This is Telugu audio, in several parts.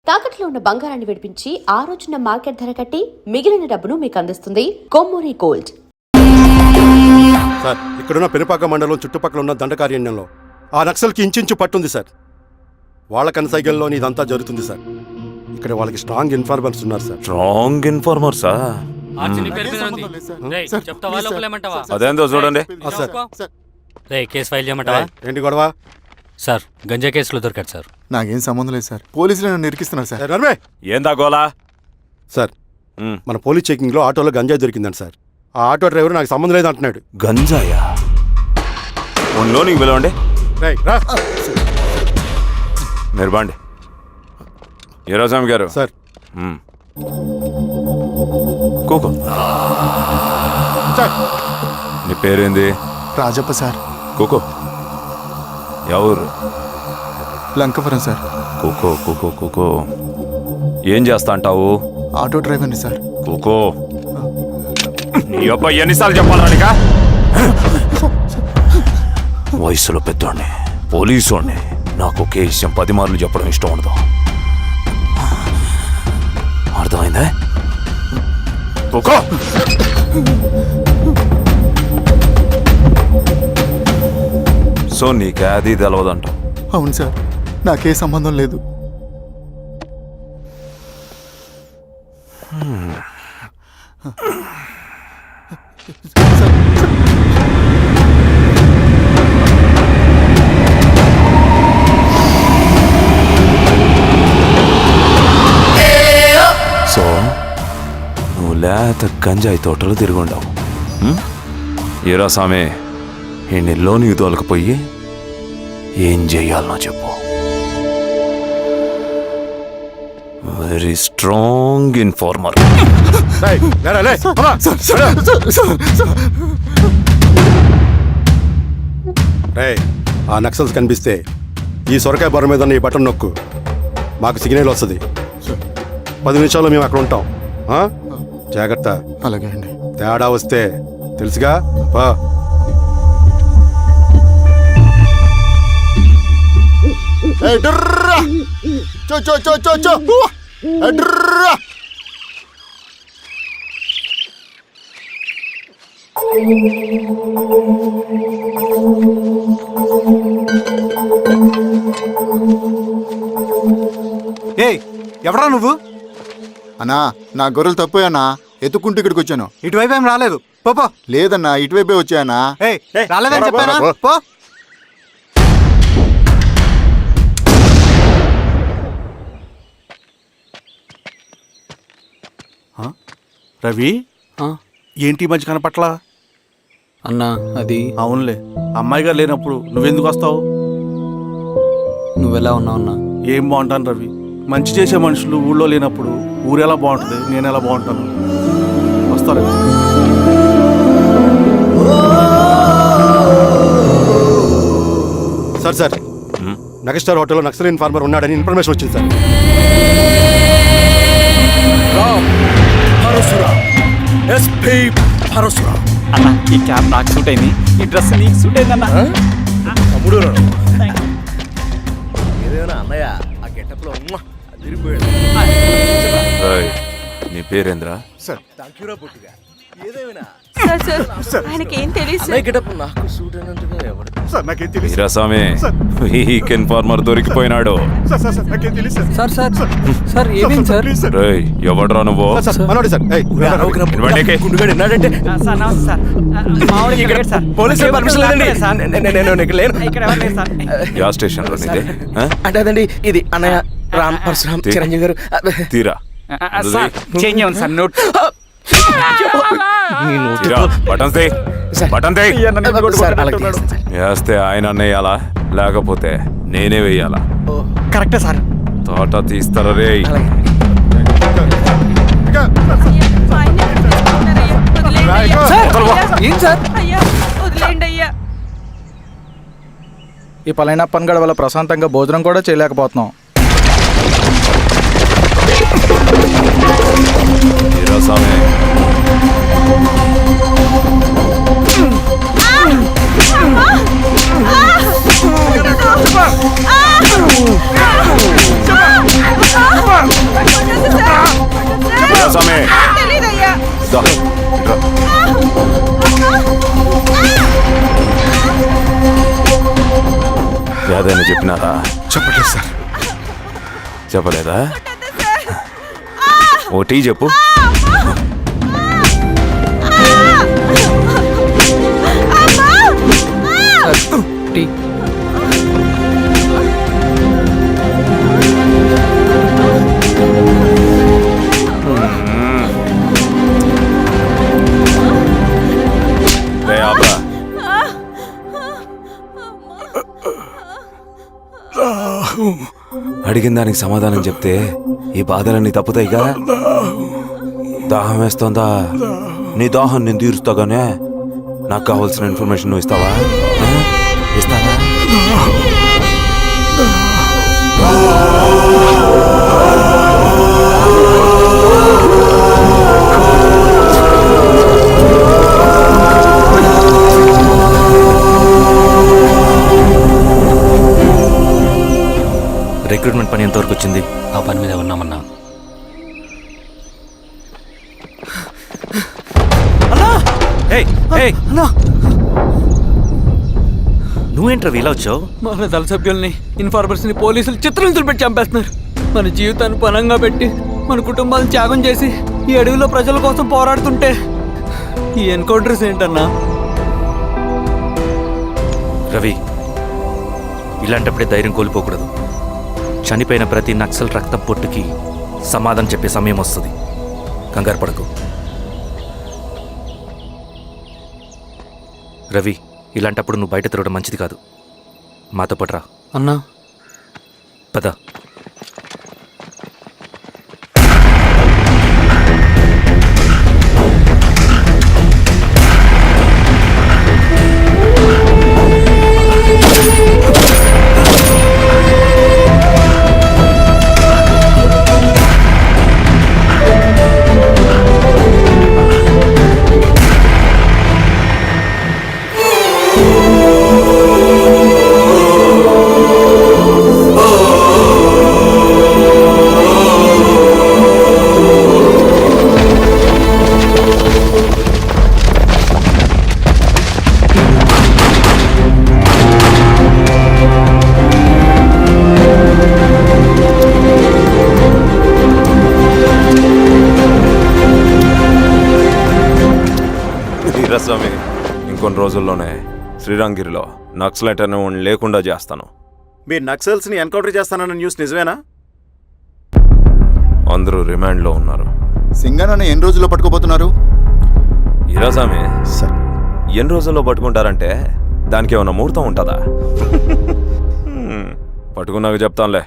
తాకట్లో ఉన్న బంగారాన్ని విడిపించి ఆ రోజున మార్కెట్ ధర కట్టి మిగిలిన డబ్బును మీకు అందిస్తుంది కొమ్మూరి గోల్డ్. సార్, ఇక్కడున్న పెనుపాక మండలం చుట్టుపక్కల ఉన్న దండకారణ్యంలో ఆ నక్సల్కి ఇంచుంచు పట్టుంది సార్. వాళ్ళ కనసైగల్లో ఇదంతా జరుగుతుంది సార్. ఇక్కడ వాళ్ళకి స్ట్రాంగ్ ఇన్ఫార్మర్స్ ఉన్నారు సార్. స్ట్రాంగ్ ఇన్ఫార్మర్సా? అదేందో చూడండి. కేసు ఫైల్ చేయమంటావా? ఏంటి గొడవ సార్, గంజా కేసులో దొరికాడు సార్. నాకేం సంబంధం లేదు సార్. పోలీసులు నన్ను ఇరికిస్తున్నారు సార్. ఏందా గోలా? సార్, మన పోలీస్ చెకింగ్ లో ఆటోలో గంజాయి దొరికిందండి సార్. ఆ ఆటో డ్రైవర్ నాకు సంబంధం లేదు అంటున్నాడు. గంజాయా? ఒంట్లో నీకు పిలవండి. మీరు బాండి. ఈరోజామి గారు సార్. కూకో. నీ పేరేంది? రాజప్ప సార్. కూకో. ఎవరు? లంకపురం సార్. కూకో కూకో కూకో. ఏం చేస్తా అంటావు? ఆటో డ్రైవర్ని సార్. కూకో. నీ అబ్బా ఎన్నిసార్లు చెప్పాలా నీకా? వయసులో పెద్దోడిని, పోలీసోడిని, నాకు ఒకే విషయం 10 మార్లు చెప్పడం ఇష్టం ఉండదు. అర్థమైందా? కూకో. సో నీకే అది తెలవదంట? అవును సార్, నాకే సంబంధం లేదు. సో నువ్వు లేత గంజాయి తోటలు తిరుగుండావు. ఏరా సామే, ఈ నెలలో నీకు తోలకపోయి ఏం చెయ్యాలనో చెప్పు. Very strong informer. ఆ నక్సల్స్ కనిపిస్తే ఈ సొరకాయ బొర మీద ఈ బటన్ నొక్కు, మాకు సిగ్నల్ వస్తుంది. 10 నిమిషాల్లో మేము అక్కడ ఉంటాం. జాగ్రత్త. అలాగే అండి. తేడా వస్తే తెలుసుగా. పా. ఎవరా నువ్వు? అన్నా, నా గొర్రెలు తప్పోయానా, ఎత్తుకుంటూ ఇక్కడికి వచ్చాను. ఇటువైపు ఏం రాలేదు. పో. లేదన్నా, ఇటువైపే వచ్చాయనా. రాలేదని చెప్పానా? పో. రవి, ఏంటి మధ్య కనపట్లా? అన్నా, అది అవునులే, అమ్మాయి గారు లేనప్పుడు నువ్వెందుకు వస్తావు? నువ్వెలా ఉన్నావు అన్నా? ఏం బాగుంటాను రవి, మంచి చేసే మనుషులు ఊళ్ళో లేనప్పుడు ఊరు ఎలా బాగుంటుంది, నేను ఎలా బాగుంటాను? వస్తారా? సార్ సార్, నగస్టార్ హోటల్లో నక్సల్ ఇన్ఫార్మర్ ఉన్నాడని ఇన్ఫర్మేషన్ వచ్చింది సార్. అన్నా, ఈ క్యాబ్ నాకు సూట్ అయింది, ఈ డ్రెస్ నీకు సూట్ అయిందన్నా. నీ పేరేంద్రా? ఇన్ఫార్మర్ దొరికిపోయినాడు. ఎవడ్రా నువ్వు? స్టేషన్ లో అంటే అదండి, ఇది అన్నయ్య రామ్ పరశురామ్ చిరంజీవి గారు. తీరా వేస్తే ఆయన అన్నయ్యాలా, లేకపోతే నేనే వెయ్యాలా? కరెక్టే సార్. తోట తీస్తారా రే? ఈ పలైన పనిగడ వల్ల ప్రశాంతంగా భోజనం కూడా చేయలేకపోతున్నాం. వీరస్వామి దా, ఇట్రా. ఏదైనా చెప్పినారా? చెప్పట్లేదు సార్. చెప్పలేదా? ఓ టీ చెప్పు. టీ. రే ఆపరా. అడిగిన దానికి సమాధానం చెప్తే ఈ బాధలన్నీ తప్పుతాయిగా. దాహం వేస్తోందా? నీ దాహం నేను తీరుస్తాగానే నాకు కావాల్సిన ఇన్ఫర్మేషన్ నువ్వు ఇస్తావా? ఇస్తావా? రిక్రూట్మెంట్ పని ఎంతవరకు వచ్చింది? ఆ పని మీద ఉన్నామన్నా. నువ్వేంట్రా ఇలా వచ్చావు? మన దళ సభ్యుల్ని ఇన్ఫార్మర్స్ ని పోలీసులు చిత్రహింసలు పెట్టి చంపేస్తున్నారు. మన జీవితాన్ని పనంగా పెట్టి మన కుటుంబాలను త్యాగం చేసి ఈ అడవిలో ప్రజల కోసం పోరాడుతుంటే ఈ ఎన్కౌంటర్స్ ఏంటన్నా? రవి, ఇలాంటప్పుడే ధైర్యం కోల్పోకూడదు. చనిపోయిన ప్రతి నక్సల్ రక్తం పొట్టుకి సమాధానం చెప్పే సమయం వస్తుంది. కంగారు పడకు రవి. ఇలాంటప్పుడు నువ్వు బయట తిరగడం మంచిది కాదు. మాతో పాటు రా. అన్నా పద. వీరస్వామి, ఇంకొన్ని రోజుల్లోనే శ్రీరంగిరిలో నక్సలైట్ అనే వాడిని లేకుండా చేస్తాను. మీరు నక్సల్స్ ని ఎన్కౌంటర్ చేస్తానన్న న్యూస్ నిజమేనా? అందరూ రిమాండ్లో ఉన్నారు. సింగనని ఎన్ని రోజుల్లో పట్టుకోబోతున్నారు? వీరస్వామి, ఎన్ని రోజుల్లో పట్టుకుంటారంటే దానికి ఏమైనా ముహూర్తం ఉంటుందా? పట్టుకున్నాక చెప్తానులే.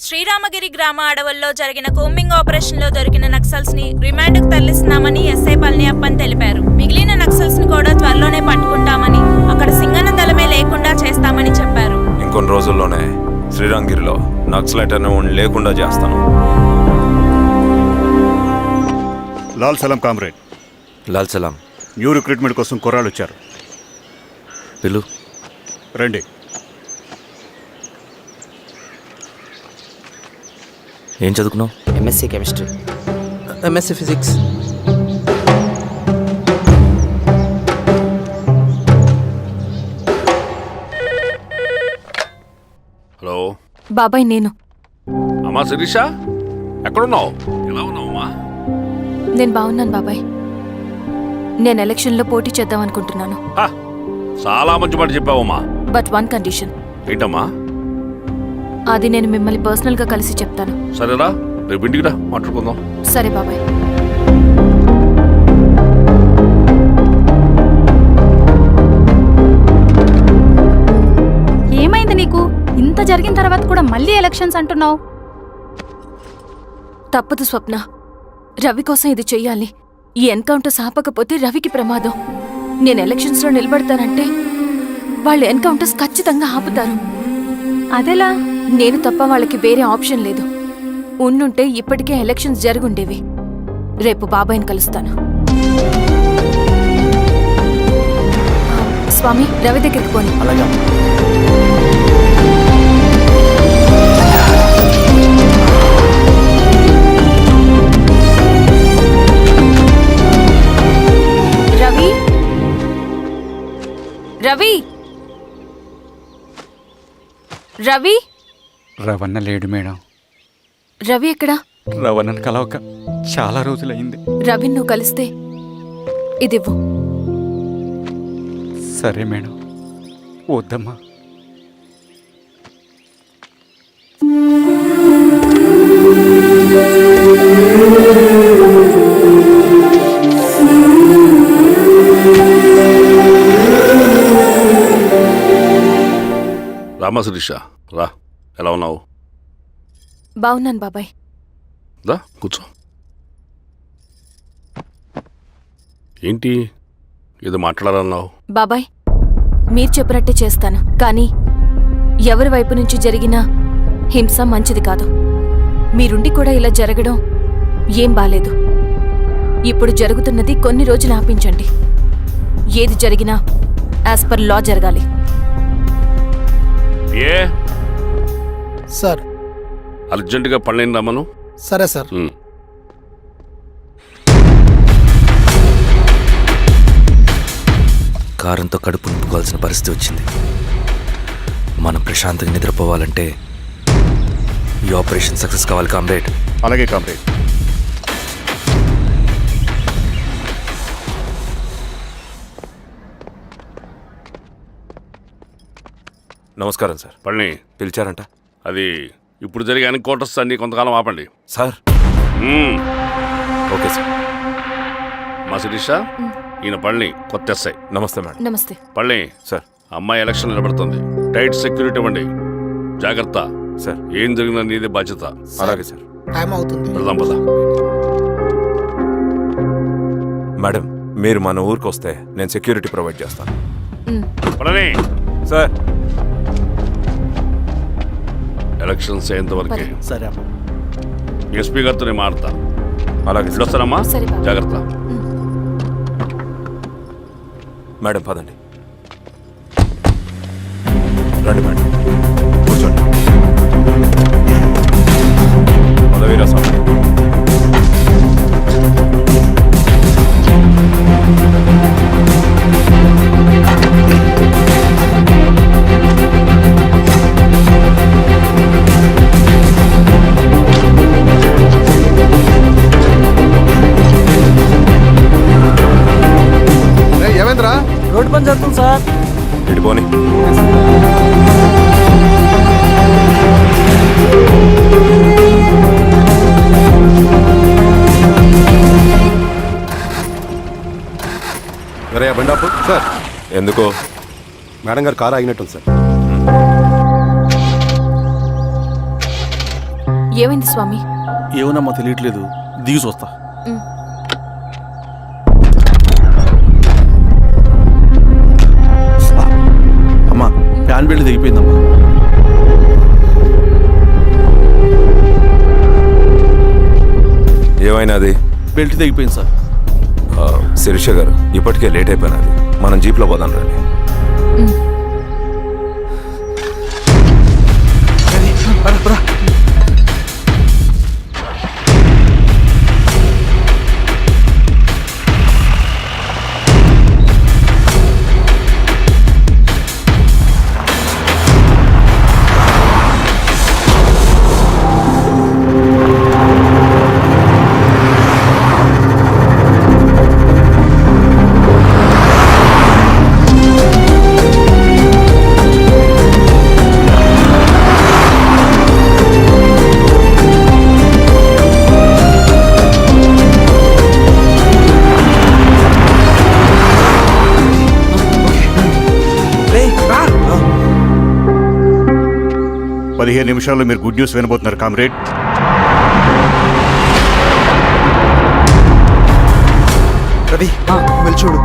శ్రీరామగిరి గ్రామ అడవుల్లో జరిగిన కోంబింగ్ ఆపరేషన్ లో దొరికిన నక్సల్స్ ని రిమాండ్ కు తరలిస్తున్నామని ఎస్ఐ పళనియప్పన్ తెలిపారు. మిగిలిన నక్సల్స్ ని కూడా త్వరలోనే పట్టుకుంటామని, అక్కడ సింగన దళమే లేకుండా చేస్తామని చెప్పారు. ఇంకొన్ని రోజుల్లోనే శ్రీరంగిరిలో నక్సలైట్ అనే వాడిని లేకుండా చేస్తాను. లాల్ సలాం కామ్రేడ్. లాల్ సలాం. న్యూ రిక్రూట్మెంట్ కోసం కుర్రాళ్ళు వచ్చారు. పిలు. రండి. ఏం చదువుకున్నావు? MSc chemistry. MSc physics. Hello బాబాయ్, నేను. అమ్మా శిరీష, ఎక్కడున్నావు? ఎలా ఉన్నావు అమ్మా? నేను బాగున్నాను బాబాయ్. నేను ఎలక్షన్లో పోటీ చేద్దాం అనుకుంటున్నాను. చాలా మంచి మాట చెప్పావమ్మా. But one condition. ఏంటమ్మా? అది నేను మిమ్మల్ని పర్సనల్గా కలిసి చెప్తాను. సరేరా, రేపు ఇంటికి రా, మాట్లాడుకుందాం. సరే బాబాయ్. ఏమైంది నీకు? ఇంత జరిగిన తర్వాత కూడా మళ్ళీ ఎలక్షన్స్ అంటున్నావు? తప్పదు స్వప్న. రవి కోసం ఇది చెయ్యాలి. ఈ ఎన్కౌంటర్స్ ఆపకపోతే రవికి ప్రమాదం. నేను ఎలక్షన్స్లో నిలబడతానంటే వాళ్ళు ఎన్కౌంటర్స్ ఖచ్చితంగా ఆపుతారు. అదెలా? నేను తప్ప వాళ్ళకి వేరే ఆప్షన్ లేదు. ఉన్నుంటే ఇప్పటికే ఎలక్షన్స్ జరుగుండేవి. రేపు బాబాయ్ని కలుస్తాను. స్వామి, రవి దగ్గరికి పోనీ. అలాగే. రవి రవణ లేడు మేడం. రవి ఎక్కడా? రవణను కలవక చాలా రోజులైంది. రవి నువ్వు కలిస్తే ఇదివ్వు. సరే మేడం. వద్దమ్మా. రామా శిరీష, రా. ఎలా ఉన్నావు? బాగున్నాను బాబాయ్. దా కూర్చో. ఏంటి ఏదో మాట్లాడాలన్నావు? బాబాయ్ మీరు చెప్పినట్టే చేస్తాను, కానీ ఎవరి వైపు నుంచి జరిగినా హింస మంచిది కాదు. మీరుండి కూడా ఇలా జరగడం ఏం బాలేదు. ఇప్పుడు జరుగుతున్నది కొన్ని రోజులు ఆపించండి. ఏది జరిగినా యాజ్ పర్ లా జరగాలి. ఏ సార్. అర్జెంటుగా పళ్ళని రమ్మను. సరే సార్. కారంతో కడుపు నింపుకోవాల్సిన పరిస్థితి వచ్చింది. మనం ప్రశాంతంగా నిద్రపోవాలంటే ఈ ఆపరేషన్ సక్సెస్ కావాలి కామ్రేడ్. అలాగే కామ్రేడ్. నమస్కారం సార్. పళ్ళని పిలిచారంట? అది ఇప్పుడు జరిగే ఎన్కౌంటర్స్ అన్ని కొంతకాలం ఆపండి సార్. Okay sir. మా శిరీష, ఈయన పళ్ళని కొత్త ఎస్ఐ. నమస్తే మేడం. నమస్తే. పళ్ళని సార్. అమ్మాయి ఎలక్షన్ నిలబడుతుంది. టైట్ సెక్యూరిటీ ఇవ్వండి. జాగ్రత్త సార్. ఏం జరిగిందో నీదే బాధ్యత. అలాగే సార్. టైం అవుతుంది. వెళ్దాం పద. మేడం మీరు మన ఊరికి వస్తే నేను సెక్యూరిటీ ప్రొవైడ్ చేస్తాను. పళ్ళని సార్. ఎలక్షన్స్ అయ్యేంతవరకే. సరే అమ్మా. ఎస్పీ గారితో నేను మారుతా. అలాగే సార్. వస్తానమ్మా. సరే బాబు. జాగ్రత్త. మేడం పదండి. రండి మేడం, కూర్చోండి. పదవీరా స్వామి. ఏమైందిరా? రోడ్డు పని జరుగుతుంది సార్. ఇటు పోనీ. అరే బండాపు సార్. ఎందుకో? మేడం గారు కారు ఆగినట్టుంది సార్. ఏమైంది స్వామి? ఏమోనమ్మా తెలియట్లేదు. దిగి చూస్తా. అమ్మా ఫ్యాన్ బెల్ట్ దిగిపోయిందమ్మా. ఏమైనాది? బెల్ట్ దిగిపోయింది సార్. శిరీష గారు ఇప్పటికే లేట్ అయిపోయినది. మనం జీప్లో పోదాం రండి. పదిహేను నిమిషాల్లో మీరు గుడ్ న్యూస్ వినబోతున్నారు కామ్రేడ్. రవి వెళ్ళి చూడు.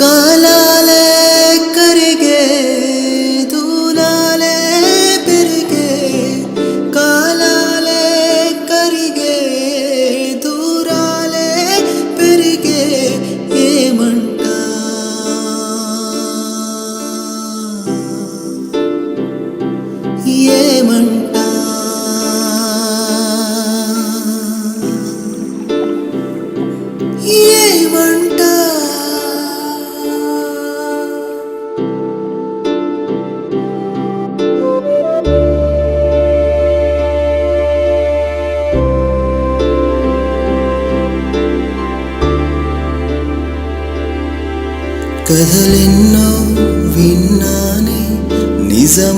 కాలాలే కరిగే దూలాలే పెరిగే కాలాలే కరిగే దూరాలే పెరిగే ఏమంట ఏమంట ఏమంట కథలెన్నో విన్నానే నిజమానుకున్నానే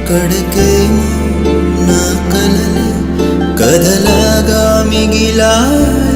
కడకేమో నా కలలు కథలాగా మిగిలాయి